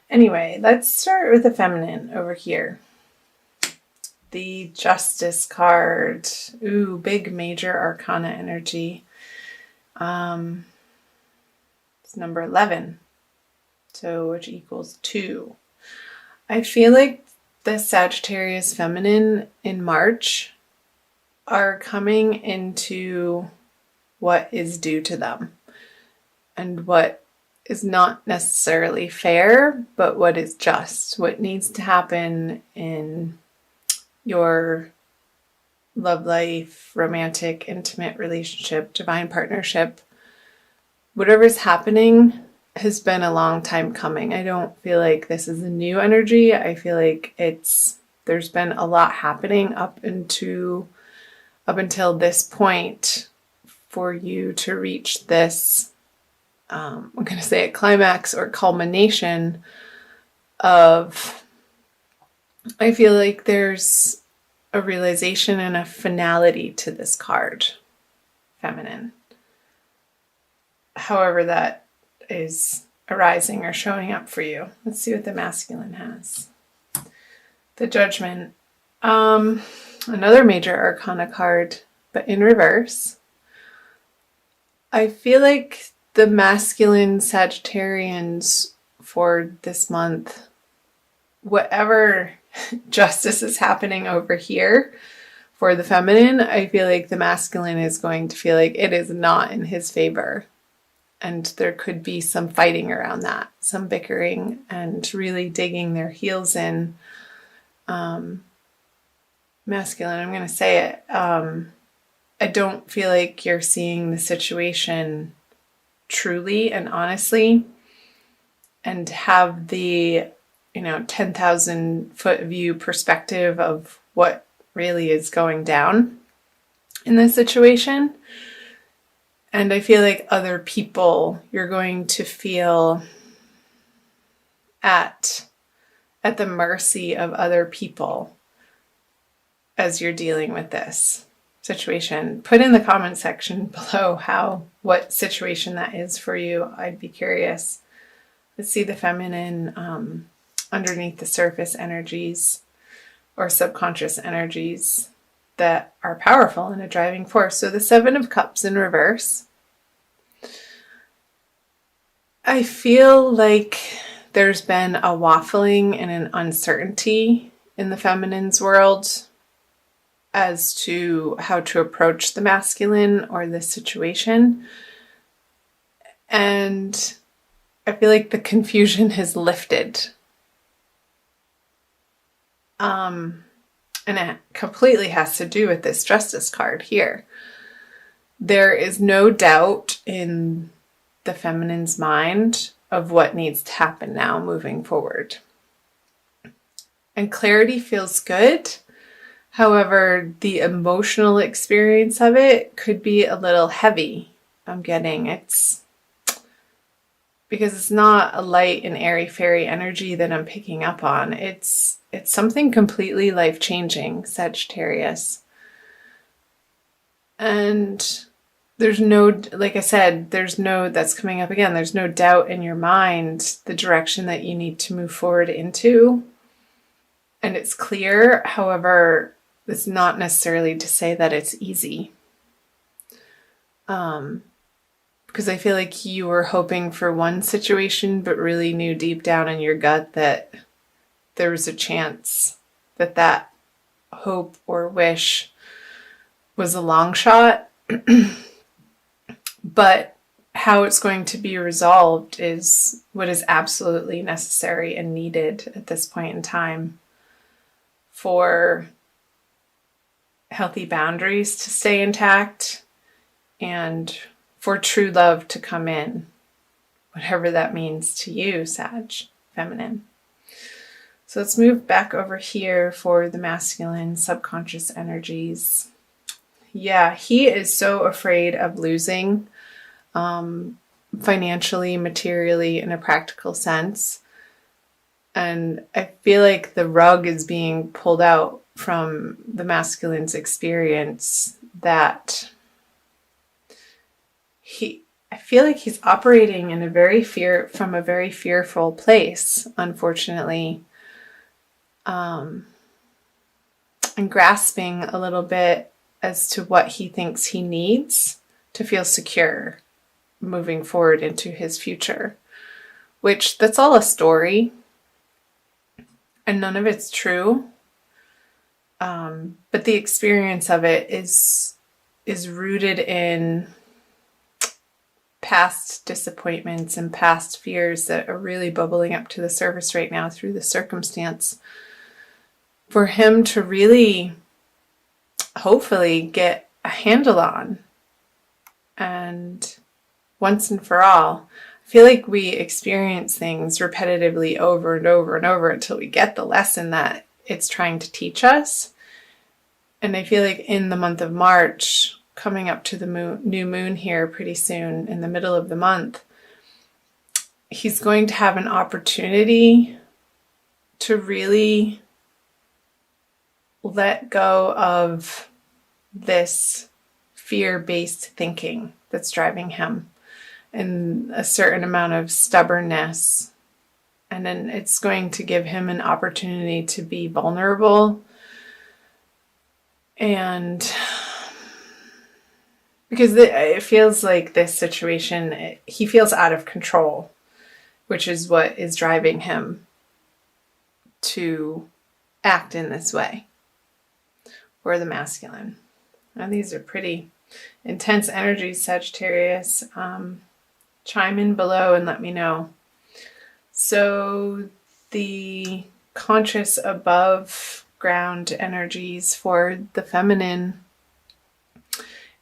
Anyway, let's start with the feminine over here. The Justice card. Ooh, big major arcana energy. It's number 11. So which equals 2. I feel like the Sagittarius feminine in March are coming into what is due to them and what is not necessarily fair, but what is just, what needs to happen in your love life, romantic, intimate relationship, divine partnership. Whatever's happening has been a long time coming. I don't feel like this is a new energy. I feel like there's been a lot happening up until this point for you to reach this, I'm going to say a climax or culmination of, I feel like there's a realization and a finality to this card, feminine. However that is arising or showing up for you. Let's see what the masculine has. The Judgment. Another major arcana card, but in reverse. I feel like the masculine Sagittarians for this month, whatever justice is happening over here for the feminine, I feel like the masculine is going to feel like it is not in his favor. And there could be some fighting around that, some bickering and really digging their heels in. Masculine, I'm going to say it. I don't feel like you're seeing the situation truly and honestly and have the 10,000 foot view perspective of what really is going down in this situation. And I feel like other people, you're going to feel at the mercy of other people as you're dealing with this situation. Put in the comment section below what situation that is for you. I'd be curious. Let's see the feminine underneath the surface energies or subconscious energies that are powerful and a driving force. So the 7 of Cups in reverse. I feel like there's been a waffling and an uncertainty in the feminine's world as to how to approach the masculine or this situation. And I feel like the confusion has lifted. And it completely has to do with this Justice card here. There is no doubt in the feminine's mind of what needs to happen now moving forward. And clarity feels good. However, the emotional experience of it could be a little heavy. I'm getting it's because it's not a light and airy fairy energy that I'm picking up on. It's something completely life-changing, Sagittarius. And there's no, like I said, that's coming up again. There's no doubt in your mind the direction that you need to move forward into. And it's clear. However, it's not necessarily to say that it's easy. Because I feel like you were hoping for one situation, but really knew deep down in your gut that there was a chance that hope or wish was a long shot. But how it's going to be resolved is what is absolutely necessary and needed at this point in time for healthy boundaries to stay intact and for true love to come in, whatever that means to you, Sag, feminine. So let's move back over here for the masculine subconscious energies. Yeah, he is so afraid of losing financially, materially, in a practical sense. And I feel like the rug is being pulled out from the masculine's experience that I feel like he's operating in from a very fearful place, unfortunately, and grasping a little bit as to what he thinks he needs to feel secure moving forward into his future, which that's all a story and none of it's true. But the experience of it is rooted in past disappointments and past fears that are really bubbling up to the surface right now through the circumstance, for him to really hopefully get a handle on. And once and for all, I feel like we experience things repetitively over and over and over until we get the lesson that it's trying to teach us. And I feel like in the month of March, coming up to the new moon here pretty soon in the middle of the month, he's going to have an opportunity to really let go of this fear-based thinking that's driving him, and a certain amount of stubbornness. And then it's going to give him an opportunity to be vulnerable, and because it feels like this situation, he feels out of control, which is what is driving him to act in this way, or the masculine. Now, these are pretty intense energies, Sagittarius. Chime in below and let me know. So the conscious above ground energies for the feminine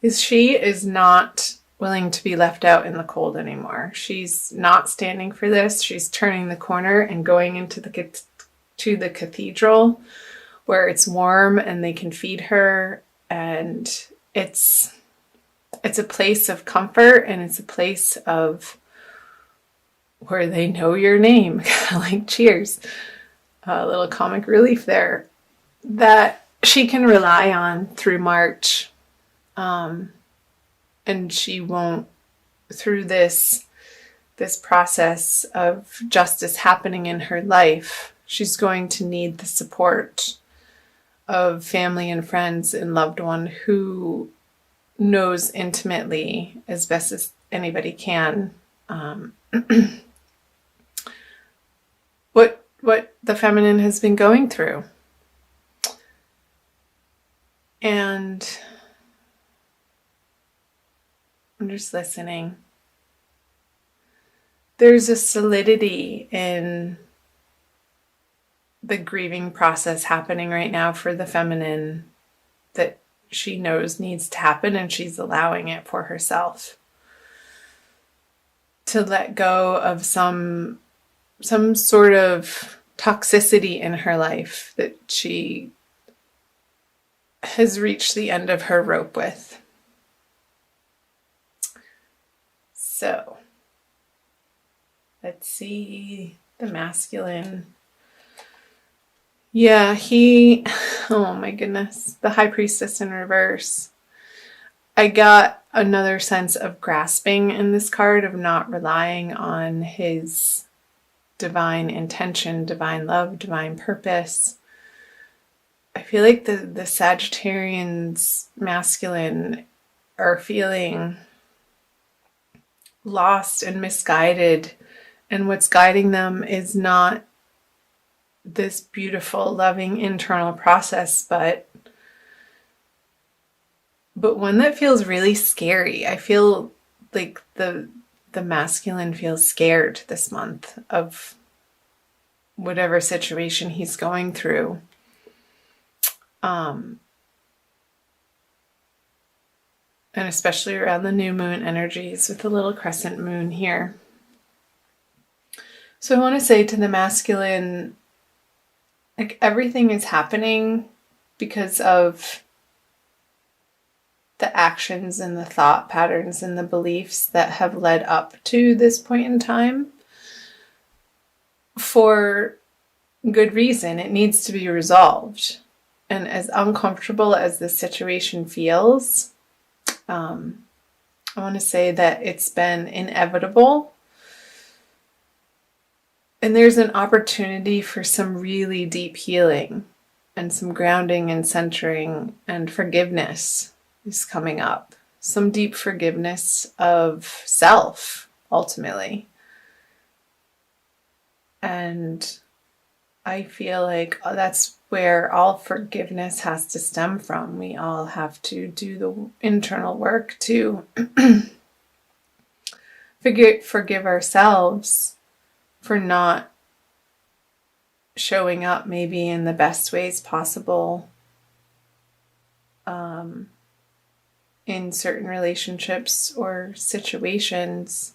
is she is not willing to be left out in the cold anymore. She's not standing for this. She's turning the corner and going into the cathedral where it's warm and they can feed her, and it's a place of comfort, and it's a place of where they know your name, kind of like Cheers, a little comic relief there, that she can rely on through March. And she won't, through this process of justice happening in her life, she's going to need the support of family and friends and loved one who knows intimately, as best as anybody can, what the feminine has been going through. And I'm just listening. There's a solidity in the grieving process happening right now for the feminine that she knows needs to happen, and she's allowing it for herself to let go of some sort of toxicity in her life that she has reached the end of her rope with. So let's see the masculine. Yeah, oh my goodness, the High Priestess in reverse. I got another sense of grasping in this card, of not relying on his divine intention, divine love, divine purpose. I feel like the Sagittarians masculine are feeling lost and misguided, and what's guiding them is not this beautiful, loving internal process, but one that feels really scary. I feel like the masculine feels scared this month of whatever situation he's going through. And especially around the new moon energies with the little crescent moon here. So I want to say to the masculine, like, everything is happening because of the actions and the thought patterns and the beliefs that have led up to this point in time, for good reason. It needs to be resolved. And as uncomfortable as this situation feels, I want to say that it's been inevitable. And there's an opportunity for some really deep healing and some grounding and centering, and forgiveness is coming up. Some deep forgiveness of self, ultimately. And I feel like that's where all forgiveness has to stem from. We all have to do the internal work to forgive ourselves for not showing up maybe in the best ways possible in certain relationships or situations,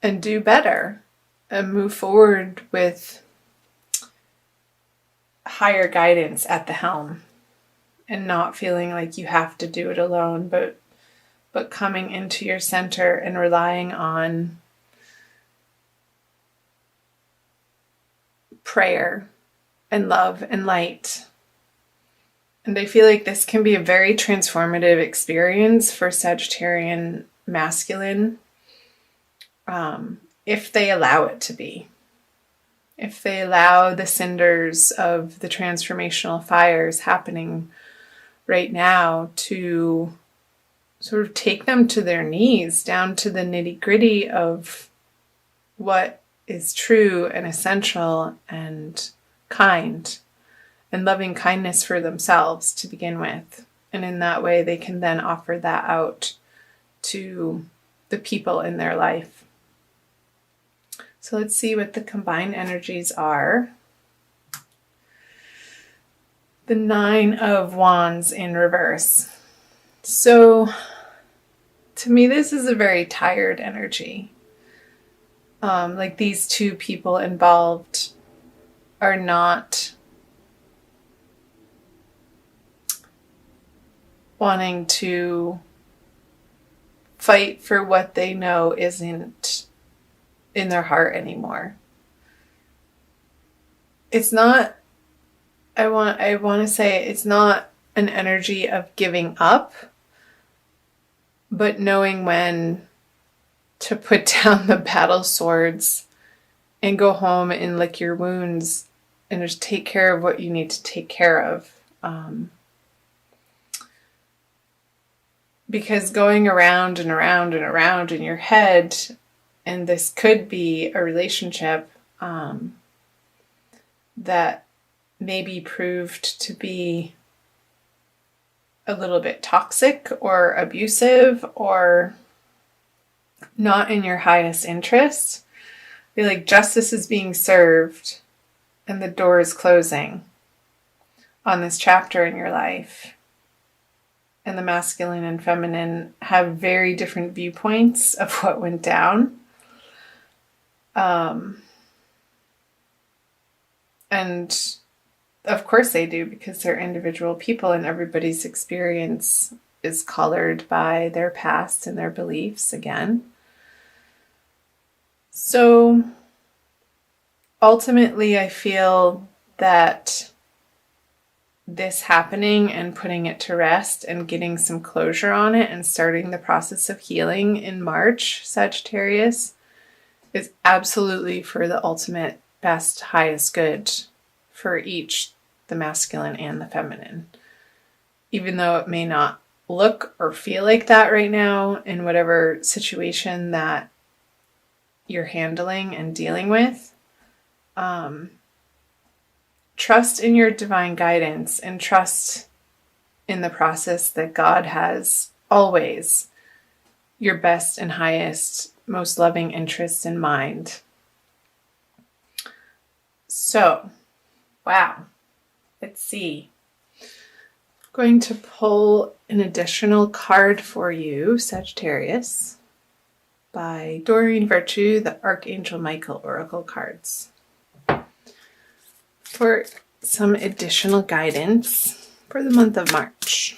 and do better and move forward with higher guidance at the helm, and not feeling like you have to do it alone, but coming into your center and relying on prayer and love and light. And I feel like this can be a very transformative experience for Sagittarian masculine, if they allow it to be. If they allow the cinders of the transformational fires happening right now to sort of take them to their knees, down to the nitty-gritty of what is true and essential and kind, and loving kindness for themselves to begin with. And in that way, they can then offer that out to the people in their life. So let's see what the combined energies are. The 9 of Wands in reverse. So to me, this is a very tired energy. Like these two people involved are not wanting to fight for what they know isn't in their heart anymore. It's not, I want to say it's not an energy of giving up, but knowing when to put down the battle swords and go home and lick your wounds and just take care of what you need to take care of. Because going around and around and around in your head, and this could be a relationship that maybe proved to be a little bit toxic or abusive or not in your highest interest. I feel like justice is being served and the door is closing on this chapter in your life. And the masculine and feminine have very different viewpoints of what went down. And of course they do, because they're individual people and everybody's experience is colored by their past and their beliefs again. So ultimately, I feel that this happening and putting it to rest and getting some closure on it and starting the process of healing in March, Sagittarius, is absolutely for the ultimate best, highest good for each, the masculine and the feminine. Even though it may not look or feel like that right now in whatever situation that you're handling and dealing with, trust in your divine guidance and trust in the process that God has always your best and highest, most loving interests in mind. So, wow. Let's see. I'm going to pull an additional card for you, Sagittarius, by Doreen Virtue, the Archangel Michael Oracle cards, for some additional guidance for the month of March.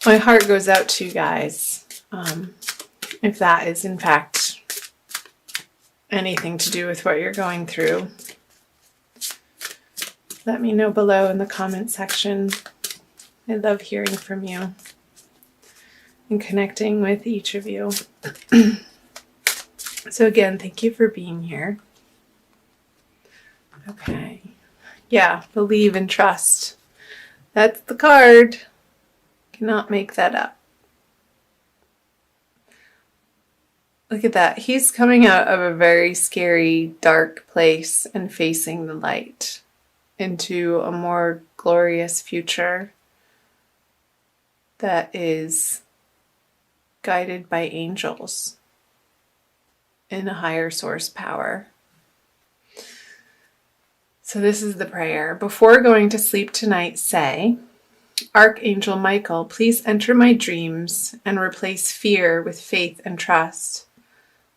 My heart goes out to you guys, if that is in fact anything to do with what you're going through. Let me know below in the comment section I love hearing from you and connecting with each of you. So again, thank you for being here. Okay. Yeah, believe and trust. That's the card. Cannot make that up. Look at that. He's coming out of a very scary, dark place and facing the light into a more glorious future that is guided by angels in a higher source power. So this is the prayer. Before going to sleep tonight, say, Archangel Michael, please enter my dreams and replace fear with faith and trust.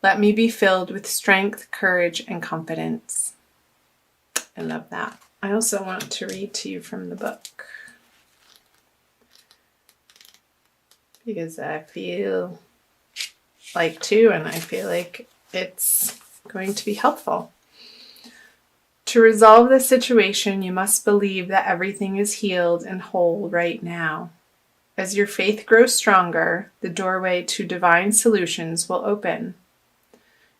Let me be filled with strength, courage, and confidence. I love that. I also want to read to you from the book, because I feel like to, and I feel like it's going to be helpful. To resolve this situation, you must believe that everything is healed and whole right now. As your faith grows stronger, the doorway to divine solutions will open.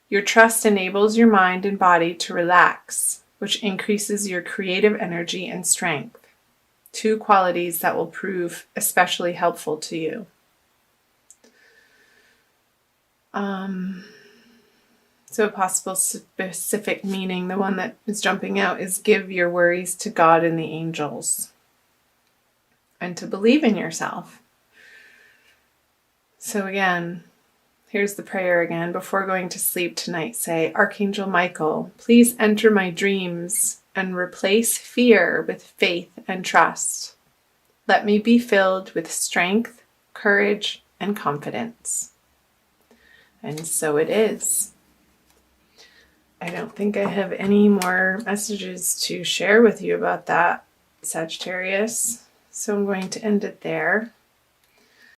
Your trust enables your mind and body to relax, which increases your creative energy and strength, two qualities that will prove especially helpful to you. So a possible specific meaning, the one that is jumping out, is give your worries to God and the angels, and to believe in yourself. So again, here's the prayer again. Before going to sleep tonight, say, Archangel Michael, please enter my dreams and replace fear with faith and trust. Let me be filled with strength, courage, and confidence. And so it is. I don't think I have any more messages to share with you about that, Sagittarius. So I'm going to end it there.